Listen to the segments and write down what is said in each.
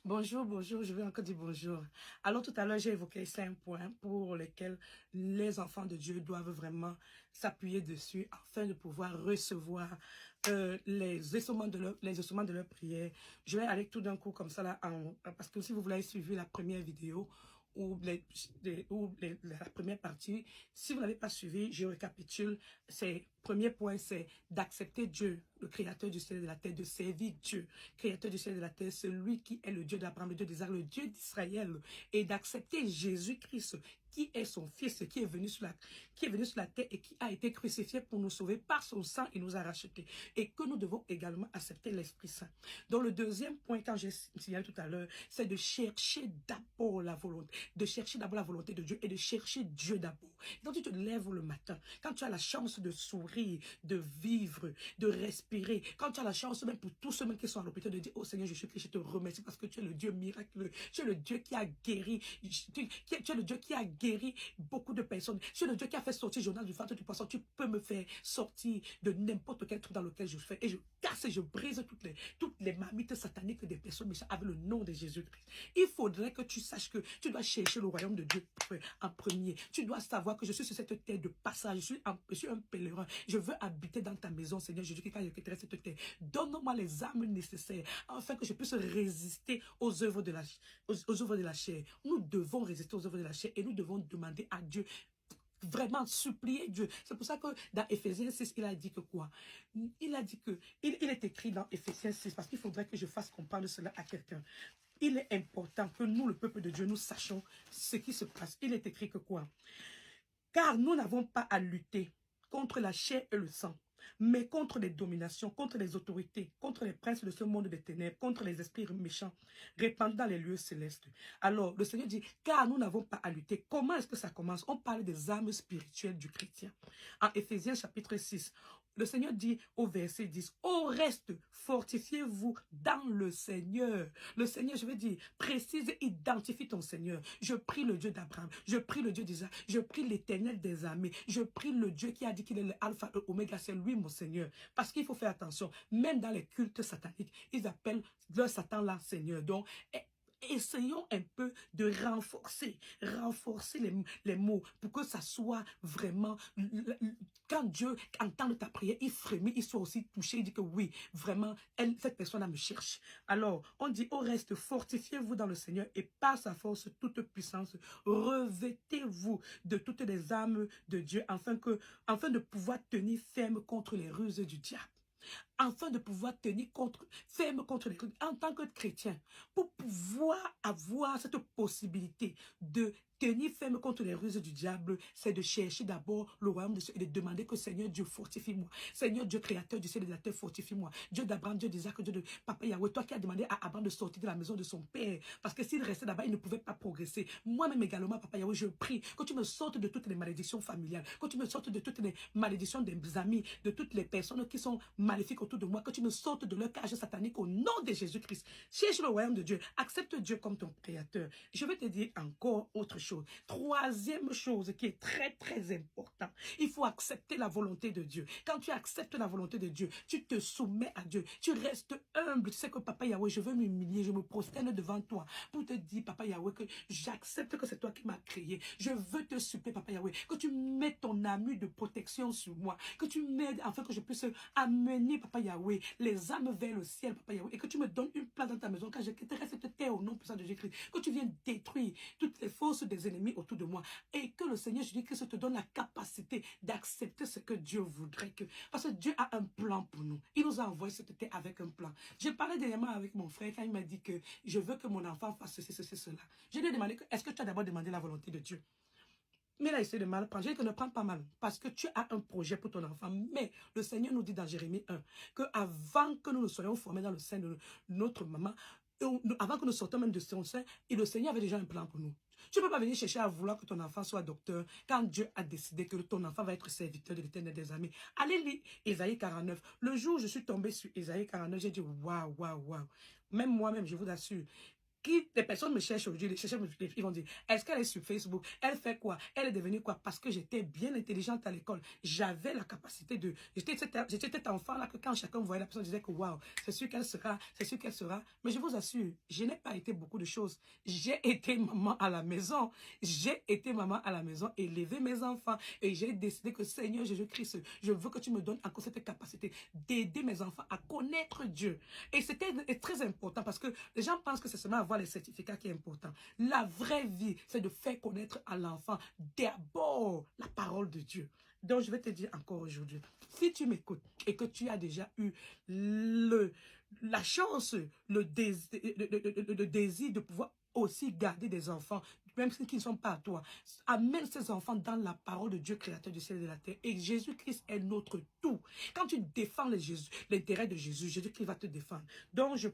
Bonjour, bonjour, je vais encore dire bonjour. Alors tout à l'heure, j'ai évoqué 5 points pour lesquels les enfants de Dieu doivent vraiment s'appuyer dessus afin de pouvoir recevoir les ossements de leur prière. Je vais aller tout d'un coup comme ça là, parce que si vous voulez suivre la première vidéo ou, la première partie, si vous n'avez pas suivi, je récapitule. Premier point, c'est d'accepter Dieu, le créateur du ciel et de la terre, de servir Dieu, créateur du ciel et de la terre, celui qui est le Dieu d'Abraham, le Dieu d'Isaac, le Dieu d'Israël, et d'accepter Jésus-Christ, qui est son fils, qui est venu sur la terre et qui a été crucifié pour nous sauver par son sang, il nous a rachetés. Et que nous devons également accepter l'Esprit Saint. Donc le deuxième point, quand j'ai signalé tout à l'heure, c'est de chercher d'abord la volonté, de chercher d'abord la volonté de Dieu et de chercher Dieu d'abord. Quand tu te lèves le matin, quand tu as la chance de sourire, de vivre, de respirer, quand tu as la chance, même pour tous ceux qui sont à l'hôpital, de dire, oh Seigneur Jésus-Christ, je te remercie parce que tu es le Dieu miraculeux, tu es le Dieu qui a guéri, tu es le Dieu qui a guéri beaucoup de personnes, tu es le Dieu qui a fait sortir Jonas du ventre du poisson, tu peux me faire sortir de n'importe quel truc dans lequel je fais, et je casse et je brise toutes les marmites sataniques des personnes méchantes avec le nom de Jésus-Christ. Il faudrait que tu saches que tu dois chercher le royaume de Dieu en premier. Tu dois savoir que je suis sur cette terre de passage, je suis un pèlerin. Je veux habiter dans ta maison, Seigneur Jésus-Christ, quand je quitterai cette terre. Donne-moi les âmes nécessaires afin que je puisse résister aux œuvres de la chair. Nous devons résister aux œuvres de la chair et nous devons demander à Dieu, vraiment supplier Dieu. C'est pour ça que dans Éphésiens 6, il a dit que quoi? Il a dit que, il est écrit dans Éphésiens 6, parce qu'il faudrait que je fasse comprendre cela à quelqu'un. Il est important que nous, le peuple de Dieu, nous sachions ce qui se passe. Il est écrit que quoi? Car nous n'avons pas à lutter contre la chair et le sang, mais contre les dominations, contre les autorités, contre les princes de ce monde des ténèbres, contre les esprits méchants répandus dans les lieux célestes. Alors, le Seigneur dit, car nous n'avons pas à lutter. Comment est-ce que ça commence? On parle des âmes spirituelles du chrétien. En Éphésiens chapitre 6, le Seigneur dit au verset 10, au reste, fortifiez-vous dans le Seigneur. Le Seigneur, je veux dire, précise, identifie ton Seigneur. Je prie le Dieu d'Abraham, je prie le Dieu d'Isaac, je prie l'Éternel des armées, je prie le Dieu qui a dit qu'il est l'alpha et l'oméga, c'est lui mon Seigneur. Parce qu'il faut faire attention, même dans les cultes sataniques, ils appellent leur Satan là Seigneur. Donc, essayons un peu de renforcer les mots pour que ça soit vraiment, quand Dieu entend ta prière, il frémit, il soit aussi touché, il dit que oui, vraiment, cette personne-là me cherche. Alors, on dit au reste, fortifiez-vous dans le Seigneur et par sa force, toute puissance, revêtez-vous de toutes les armes de Dieu afin de pouvoir tenir ferme contre les ruses du diable, afin de pouvoir tenir ferme contre les trucs en tant que chrétien, pour pouvoir avoir cette possibilité de tenir ferme contre les ruses du diable, c'est de chercher d'abord le royaume de Dieu et de demander que Seigneur Dieu fortifie-moi. Seigneur Dieu créateur du ciel et de la terre, fortifie-moi. Dieu d'Abraham, Dieu d'Isaac, Dieu de Papa Yahweh, toi qui as demandé à Abraham de sortir de la maison de son père, parce que s'il restait là-bas, il ne pouvait pas progresser. Moi-même également, Papa Yahweh, je prie que tu me sortes de toutes les malédictions familiales, que tu me sortes de toutes les malédictions des amis, de toutes les personnes qui sont maléfiques autour de moi, que tu me sortes de leur cage satanique au nom de Jésus-Christ. Cherche le royaume de Dieu, accepte Dieu comme ton créateur. Je vais te dire encore autre chose. Troisième chose qui est très très important, il faut accepter la volonté de Dieu. Quand tu acceptes la volonté de Dieu, tu te soumets à Dieu, tu restes humble. Tu sais que Papa Yahweh, je veux m'humilier, je me prosterne devant toi pour te dire, Papa Yahweh, que j'accepte que c'est toi qui m'as créé. Je veux te supplier, Papa Yahweh, que tu mettes ton armure de protection sur moi, que tu m'aides afin que je puisse amener, Papa Yahweh, les âmes vers le ciel, Papa Yahweh, et que tu me donnes une place dans ta maison quand je quitterai cette terre au nom puissant de Jésus-Christ, que tu viennes détruire toutes les forces des ennemis autour de moi, et que le Seigneur Jésus-Christ te donne la capacité d'accepter ce que Dieu voudrait que, parce que Dieu a un plan pour nous. Il nous a envoyé cette terre avec un plan. J'ai parlé dernièrement avec mon frère quand il m'a dit que je veux que mon enfant fasse ceci, ceci, cela. Je lui ai demandé, est-ce que tu as d'abord demandé la volonté de Dieu? Mais là, il essaie de mal prendre. Je dis que ne prends pas mal, parce que tu as un projet pour ton enfant. Mais le Seigneur nous dit dans Jérémie 1, que avant que nous nous soyons formés dans le sein de notre maman, avant que nous sortions même de son sein, et le Seigneur avait déjà un plan pour nous. Tu ne peux pas venir chercher à vouloir que ton enfant soit docteur quand Dieu a décidé que ton enfant va être serviteur de l'Éternel des armées. Allez lire Ésaïe 49. Le jour où je suis tombée sur Ésaïe 49, j'ai dit waouh, waouh, waouh. Même moi-même, je vous assure, Des personnes me cherchent aujourd'hui, ils vont dire, est-ce qu'elle est sur Facebook? Elle fait quoi? Elle est devenue quoi? Parce que j'étais bien intelligente à l'école. J'avais la capacité de... J'étais cet enfant-là que quand chacun voyait la personne, disait que waouh, c'est sûr qu'elle sera, c'est sûr qu'elle sera. Mais je vous assure, je n'ai pas été beaucoup de choses. J'ai été maman à la maison. J'ai été maman à la maison, élever mes enfants. Et j'ai décidé que Seigneur Jésus-Christ, je veux que tu me donnes encore cette capacité d'aider mes enfants à connaître Dieu. Et c'était très important parce que les gens pensent que c'est seulement avoir les certificats qui est important. La vraie vie, c'est de faire connaître à l'enfant d'abord la parole de Dieu. Donc, je vais te dire encore aujourd'hui, si tu m'écoutes et que tu as déjà eu la chance, le désir de pouvoir aussi garder des enfants, même ceux qui ne sont pas à toi, amène ces enfants dans la parole de Dieu, créateur du ciel et de la terre. Et Jésus-Christ est notre tout. Quand tu défends l'intérêt de Jésus, Jésus-Christ va te défendre. Donc, je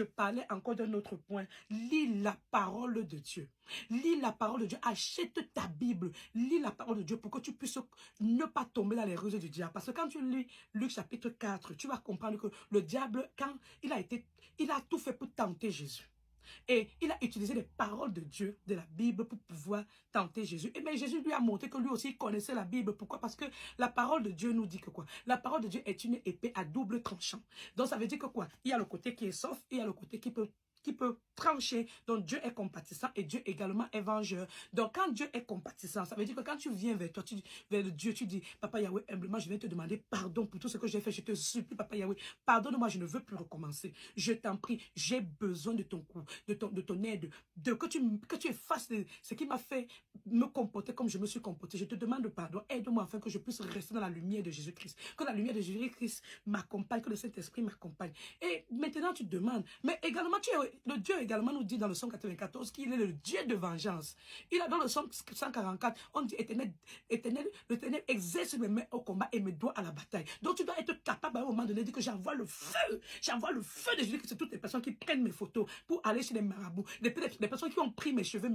parlais encore d'un autre point. Lis la parole de Dieu. Lis la parole de Dieu. Achète ta Bible. Lis la parole de Dieu pour que tu puisses ne pas tomber dans les ruses du diable. Parce que quand tu lis Luc chapitre 4, tu vas comprendre que le diable, quand il a tout fait pour tenter Jésus. Et il a utilisé les paroles de Dieu, de la Bible, pour pouvoir tenter Jésus. Et bien Jésus lui a montré que lui aussi il connaissait la Bible. Pourquoi? Parce que la parole de Dieu nous dit que quoi? La parole de Dieu est une épée à double tranchant. Donc ça veut dire que quoi? Il y a le côté qui est soft, et il y a le côté qui peut trancher. Donc Dieu est compatissant et Dieu également est vengeur. Donc quand Dieu est compatissant, ça veut dire que quand tu viens vers toi, vers Dieu, tu dis, Papa Yahweh, humblement, je vais te demander pardon pour tout ce que j'ai fait. Je te supplie, Papa Yahweh, pardonne-moi, je ne veux plus recommencer. Je t'en prie, j'ai besoin de ton coup, de ton aide, que tu effaces ce qui m'a fait me comporter comme je me suis comporté. Je te demande pardon. Aide-moi afin que je puisse rester dans la lumière de Jésus-Christ. Que la lumière de Jésus-Christ m'accompagne, que le Saint-Esprit m'accompagne. Et maintenant, tu demandes, mais également, le Dieu également nous dit dans le Psaume 94 qu'il est le Dieu de vengeance. Il a dans le Psaume 144, on dit l'Éternel exerce mes mains au combat et mes doigts à la bataille. Donc tu dois être capable à un moment donné de dire que j'envoie le feu de Jésus-Christ sur toutes les personnes qui prennent mes photos pour aller chez les marabouts, des personnes qui ont pris mes cheveux,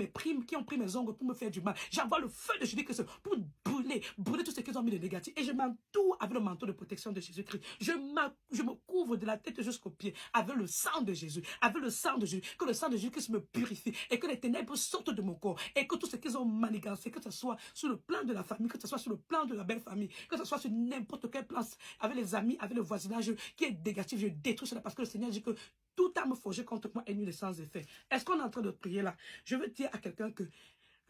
qui ont pris mes ongles pour me faire du mal. J'envoie le feu de Jésus-Christ pour brûler tout ce qu'ils ont mis de négatif. Et je m'entoure avec le manteau de protection de Jésus-Christ. Je me couvre de la tête jusqu'aux pieds avec le sang de Jésus, avec le sang de Jésus, que le sang de Jésus-Christ me purifie et que les ténèbres sortent de mon corps et que tout ce qu'ils ont manigancé, que ce soit sur le plan de la famille, que ce soit sur le plan de la belle famille, que ce soit sur n'importe quel plan avec les amis, avec le voisinage qui est négatif, je détruis cela parce que le Seigneur dit que tout arme forgée contre moi est nulle et sans effet. Est-ce qu'on est en train de prier là? Je veux dire à quelqu'un que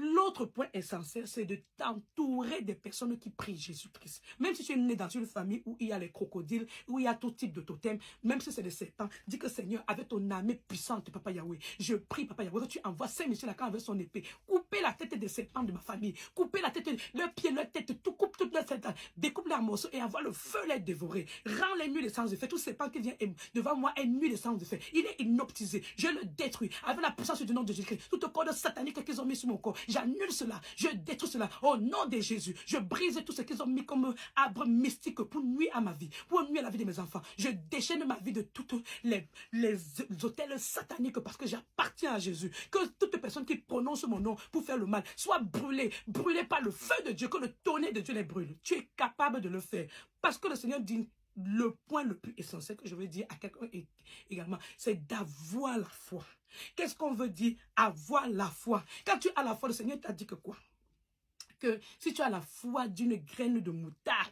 l'autre point essentiel, c'est de t'entourer des personnes qui prient Jésus-Christ. Même si tu es né dans une famille où il y a les crocodiles, où il y a tout type de totems, même si c'est des serpents, dis que Seigneur, avec ton armée puissante, Papa Yahweh, je prie, Papa Yahweh, que tu envoies Saint-Michel avec son épée, couper la tête des serpents de ma famille, couper la tête, leurs pieds, leur tête, tout coupe toute leur tête, découpe leurs morceaux et envoie le feu les dévorer. Rends les nuits sans effet. Tout serpent qui vient devant moi est nul et sans effet. Il est inoptisé. Je le détruis avec la puissance du nom de Jésus-Christ. Tout le corps satanique qu'ils ont mis sur mon corps, j'annule cela, je détruis cela au nom de Jésus. Je brise tout ce qu'ils ont mis comme arbre mystique pour nuire à ma vie, pour nuire à la vie de mes enfants. Je déchaîne ma vie de toutes les hôtels sataniques parce que j'appartiens à Jésus. Que toute personne qui prononce mon nom pour faire le mal soit brûlée par le feu de Dieu, que le tonnerre de Dieu les brûle. Tu es capable de le faire parce que le Seigneur dit. Le point le plus essentiel que je veux dire à quelqu'un également, c'est d'avoir la foi. Qu'est-ce qu'on veut dire avoir la foi? Quand tu as la foi, le Seigneur t'a dit que quoi? Que si tu as la foi d'une graine de moutarde,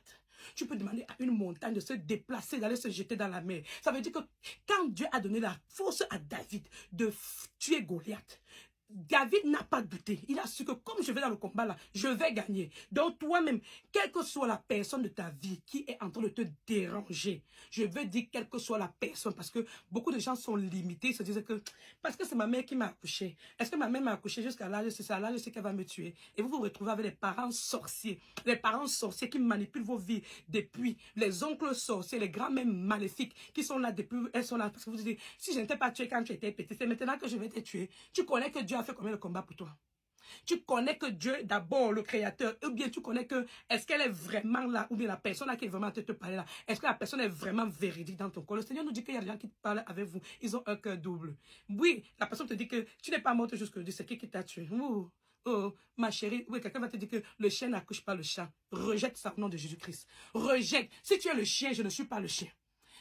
tu peux demander à une montagne de se déplacer, d'aller se jeter dans la mer. Ça veut dire que quand Dieu a donné la force à David de tuer Goliath, David n'a pas douté. Il a su que comme je vais dans le combat là, je vais gagner. Donc toi-même, quelle que soit la personne de ta vie qui est en train de te déranger, je veux dire quelle que soit la personne, parce que beaucoup de gens sont limités, ils se disent que parce que c'est ma mère qui m'a accouché. Est-ce que ma mère m'a accouché jusqu'à l'âge, c'est ça, l'âge, c'est qu'elle va me tuer. Et vous vous retrouvez avec les parents sorciers qui manipulent vos vies depuis, les oncles sorciers, les grands-mères maléfiques qui sont là depuis, elles sont là parce que vous dites, si je ne t'ai pas tué quand tu étais petit, c'est maintenant que je vais te tuer. Tu connais que Dieu a fait combien de combats pour toi? Tu connais que Dieu, d'abord, le Créateur, ou bien tu connais que, est-ce qu'elle est vraiment là, ou bien la personne là qui est vraiment en train de te parler là, est-ce que la personne est vraiment véridique dans ton corps? Le Seigneur nous dit qu'il y a des gens qui parlent avec vous, ils ont un cœur double. Oui, la personne te dit que tu n'es pas morte jusqu'aujourd'hui, c'est qui t'a tué? Oh, ma chérie, oui, quelqu'un va te dire que le chien n'accouche pas le chat. Rejette ça au nom de Jésus-Christ. Rejette. Si tu es le chien, je ne suis pas le chien.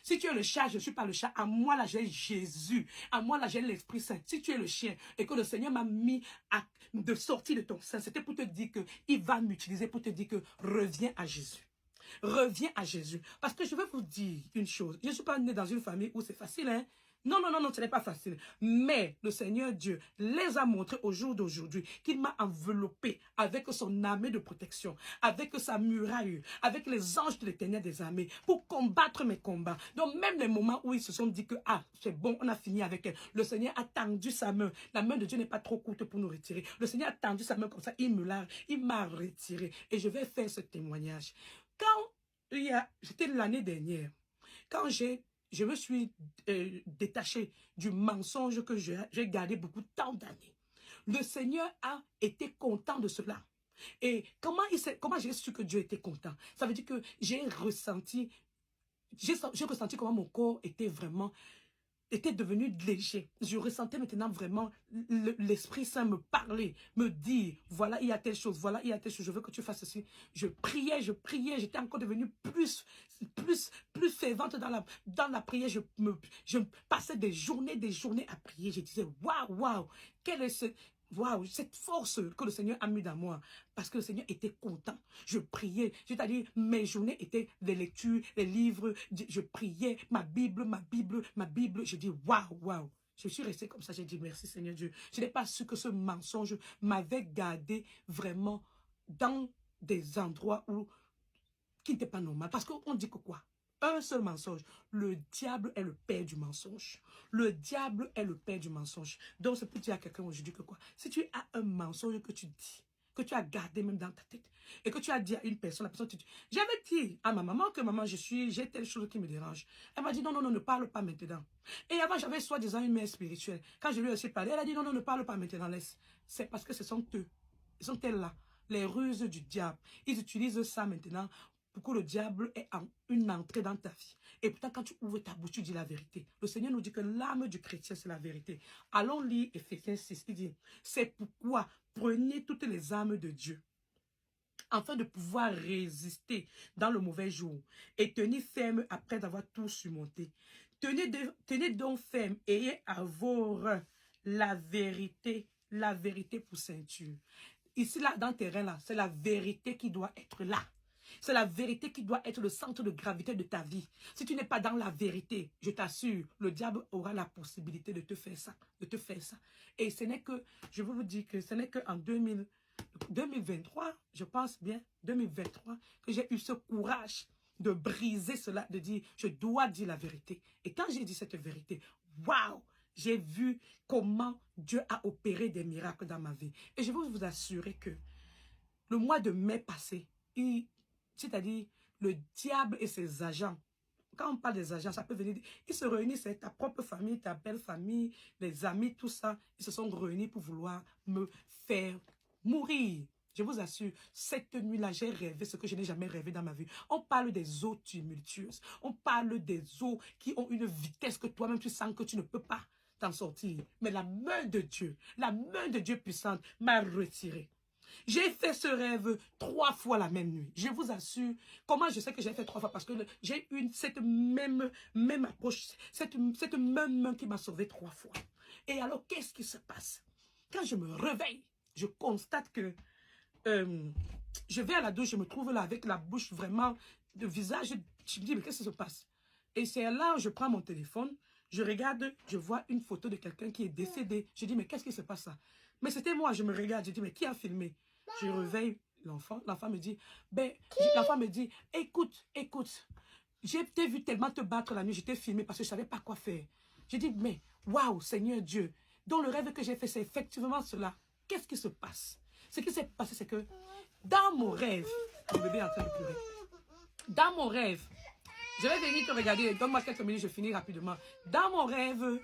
Si tu es le chat, je ne suis pas le chat. À moi, là, j'ai Jésus. À moi, là, j'ai l'Esprit Saint. Si tu es le chien et que le Seigneur m'a mis de sortir de ton sein, c'était pour te dire qu'il va m'utiliser, pour te dire que reviens à Jésus. Reviens à Jésus. Parce que je vais vous dire une chose. Je ne suis pas née dans une famille où c'est facile, hein. Non, non, non, non, ce n'est pas facile. Mais le Seigneur Dieu les a montrés au jour d'aujourd'hui qu'il m'a enveloppé avec son armée de protection, avec sa muraille, avec les anges de l'Éternel des armées pour combattre mes combats. Donc même les moments où ils se sont dit que ah, c'est bon, on a fini avec elle. Le Seigneur a tendu sa main. La main de Dieu n'est pas trop courte pour nous retirer. Le Seigneur a tendu sa main comme ça, il m'a retiré. Et je vais faire ce témoignage. C'était l'année dernière, quand je me suis détaché du mensonge que j'ai gardé beaucoup d'années. Le Seigneur a été content de cela. Et comment j'ai su que Dieu était content? Ça veut dire que j'ai ressenti comment mon corps était devenu léger. Je ressentais maintenant vraiment l'Esprit Saint me parler, me dire, voilà, il y a telle chose, voilà, il y a telle chose, je veux que tu fasses ceci. Je priais, j'étais encore devenue plus fervente dans la prière. Je passais des journées à prier. Je disais, waouh, quel est ce... Waouh, cette force que le Seigneur a mis dans moi, parce que le Seigneur était content. Je priais, c'est-à-dire mes journées étaient des lectures, des livres, je priais, ma Bible. Je dis waouh. Je suis restée comme ça, j'ai dit merci Seigneur Dieu. Je n'ai pas su que ce mensonge m'avait gardé vraiment dans des endroits qui n'étaient pas normaux. Parce qu'on dit que quoi? Un seul mensonge. Le diable est le père du mensonge. Le diable est le père du mensonge. Donc, c'est pour dire à quelqu'un aujourd'hui que quoi? Si tu as un mensonge que tu dis, que tu as gardé même dans ta tête, et que tu as dit à une personne, la personne te dit, j'avais dit à ma maman que maman, j'ai telle chose qui me dérange. Elle m'a dit, non, ne parle pas maintenant. Et avant, j'avais soi-disant une mère spirituelle. Quand je lui ai aussi parlé, elle a dit, non, ne parle pas maintenant, laisse. C'est parce que ce sont eux. Ils sont elles là, les ruses du diable. Ils utilisent ça maintenant pour que le diable ait une entrée dans ta vie. Et pourtant, quand tu ouvres ta bouche, tu dis la vérité. Le Seigneur nous dit que l'âme du chrétien, c'est la vérité. Allons lire Éphésiens 6. Il dit, c'est pourquoi prenez toutes les âmes de Dieu, afin de pouvoir résister dans le mauvais jour et tenir ferme après avoir tout surmonté. Tenez donc ferme, ayez à vos reins la vérité pour ceinture. Ici, là, dans le terrain, là, c'est la vérité qui doit être là. C'est la vérité qui doit être le centre de gravité de ta vie. Si tu n'es pas dans la vérité, je t'assure, le diable aura la possibilité de te faire ça. Et ce n'est que, je veux vous dire que ce n'est qu'en 2023, je pense bien, 2023, que j'ai eu ce courage de briser cela, de dire, je dois dire la vérité. Et quand j'ai dit cette vérité, waouh, j'ai vu comment Dieu a opéré des miracles dans ma vie. Et je veux vous assurer que le mois de mai passé, c'est-à-dire le diable et ses agents. Quand on parle des agents, ça peut venir, ils se réunissent, c'est ta propre famille, ta belle famille, les amis, tout ça. Ils se sont réunis pour vouloir me faire mourir. Je vous assure, cette nuit-là, j'ai rêvé ce que je n'ai jamais rêvé dans ma vie. On parle des eaux tumultueuses. On parle des eaux qui ont une vitesse que toi-même tu sens que tu ne peux pas t'en sortir. Mais la main de Dieu puissante m'a retiré. J'ai fait ce rêve 3 fois la même nuit. Je vous assure. Comment je sais que j'ai fait 3 fois? Parce que j'ai eu cette même approche, cette même main qui m'a sauvé 3 fois. Et alors, qu'est-ce qui se passe? Quand je me réveille, je constate que je vais à la douche, je me trouve là avec la bouche vraiment, le visage. Je me dis, mais qu'est-ce qui se passe? Et c'est là où je prends mon téléphone, je regarde, je vois une photo de quelqu'un qui est décédé. Je dis, mais qu'est-ce qui se passe là? Mais c'était moi, je me regarde, je dis, mais qui a filmé? Je réveille l'enfant, l'enfant me dit, écoute, j'ai vu tellement te battre la nuit, je t'ai filmé parce que je ne savais pas quoi faire. Je dis, mais waouh, Seigneur Dieu, dans le rêve que j'ai fait, c'est effectivement cela. Qu'est-ce qui se passe? Ce qui s'est passé, c'est que dans mon rêve, le bébé est en train de pleurer. Dans mon rêve, je vais venir te regarder, donne-moi quelques minutes, je finis rapidement. Dans mon rêve,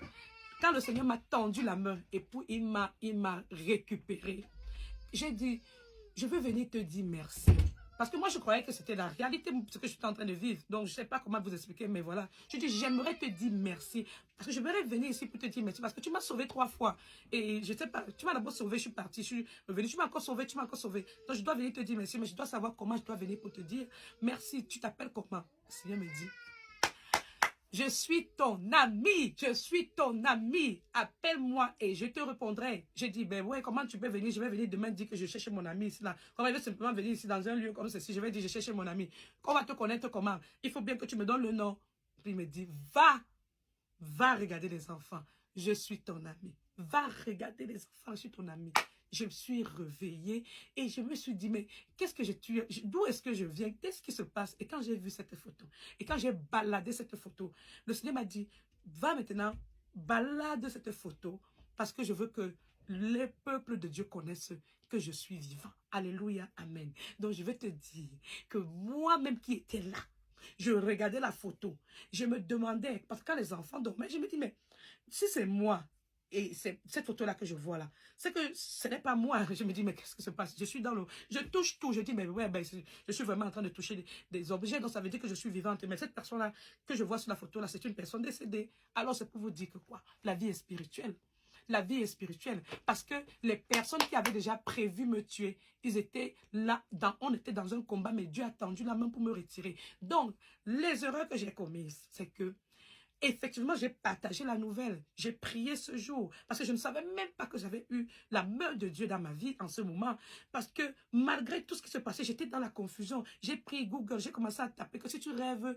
quand le Seigneur m'a tendu la main et puis il m'a récupéré, j'ai dit, je veux venir te dire merci. Parce que moi, je croyais que c'était la réalité, ce que je suis en train de vivre. Donc, je ne sais pas comment vous expliquer, mais voilà. Je dis, j'aimerais te dire merci. Parce que je voudrais venir ici pour te dire merci. Parce que tu m'as sauvé 3 fois. Et je ne sais pas, tu m'as d'abord sauvé, je suis partie, je suis revenue. Tu m'as encore sauvé. Donc, je dois venir te dire merci. Mais je dois savoir comment je dois venir pour te dire merci. Tu t'appelles comment? Le Seigneur me dit, Je suis ton ami. Je suis ton ami. Appelle-moi et je te répondrai. J'ai dit, ben ouais, comment tu peux venir? Je vais venir demain dire que je cherche mon ami ici, là. Comment il veut simplement venir ici dans un lieu comme ceci? Je vais dire, je cherche mon ami. On va te connaître comment? Il faut bien que tu me donnes le nom. Puis il me dit, va regarder les enfants. Je suis ton ami. Va regarder les enfants, je suis ton ami. Je me suis réveillée et je me suis dit, mais qu'est-ce que d'où est-ce que je viens? Qu'est-ce qui se passe? Et quand j'ai vu cette photo, et quand j'ai baladé cette photo, le Seigneur m'a dit, va maintenant, balade cette photo, parce que je veux que les peuples de Dieu connaissent que je suis vivant. Alléluia, amen. Donc je vais te dire que moi-même qui étais là, je regardais la photo, je me demandais, parce que quand les enfants dormaient, je me dis, mais si c'est moi, et c'est cette photo-là que je vois là, c'est que ce n'est pas moi. Je me dis, mais qu'est-ce qui se passe? Je suis dans le... Je touche tout. Je dis, mais ouais, ben, je suis vraiment en train de toucher des objets, donc ça veut dire que je suis vivante. Mais cette personne-là que je vois sur la photo-là, c'est une personne décédée. Alors c'est pour vous dire que quoi? La vie est spirituelle. La vie est spirituelle. Parce que les personnes qui avaient déjà prévu me tuer, ils étaient là, on était dans un combat, mais Dieu a tendu la main pour me retirer. Donc, les erreurs que j'ai commises, c'est que effectivement, j'ai partagé la nouvelle. J'ai prié ce jour parce que je ne savais même pas que j'avais eu la main de Dieu dans ma vie en ce moment. Parce que malgré tout ce qui se passait, j'étais dans la confusion. J'ai pris Google, j'ai commencé à taper que si tu rêves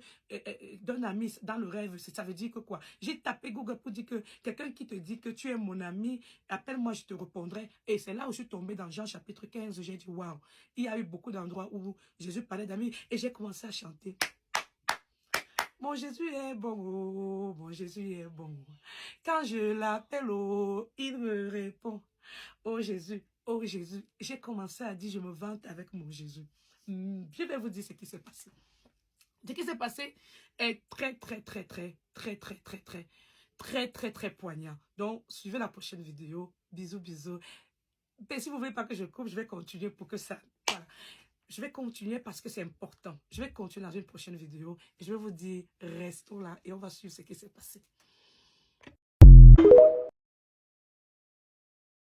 d'un ami dans le rêve, ça veut dire que quoi? J'ai tapé Google pour dire que quelqu'un qui te dit que tu es mon ami, appelle-moi, je te répondrai. Et c'est là où je suis tombée dans Jean chapitre 15. J'ai dit, waouh, il y a eu beaucoup d'endroits où Jésus parlait d'amis et j'ai commencé à chanter. Mon Jésus est bon, oh, mon Jésus est bon. Quand je l'appelle, oh, il me répond. Oh Jésus, oh Jésus. J'ai commencé à dire, je me vante avec mon Jésus. Je vais vous dire ce qui s'est passé. Ce qui s'est passé est très poignant. Donc, suivez la prochaine vidéo. Bisous, bisous. Mais si vous ne voulez pas que je coupe, je vais continuer pour que ça... Voilà. Je vais continuer parce que c'est important. Je vais continuer dans une prochaine vidéo et je vais vous dire, restons là et on va suivre ce qui s'est passé.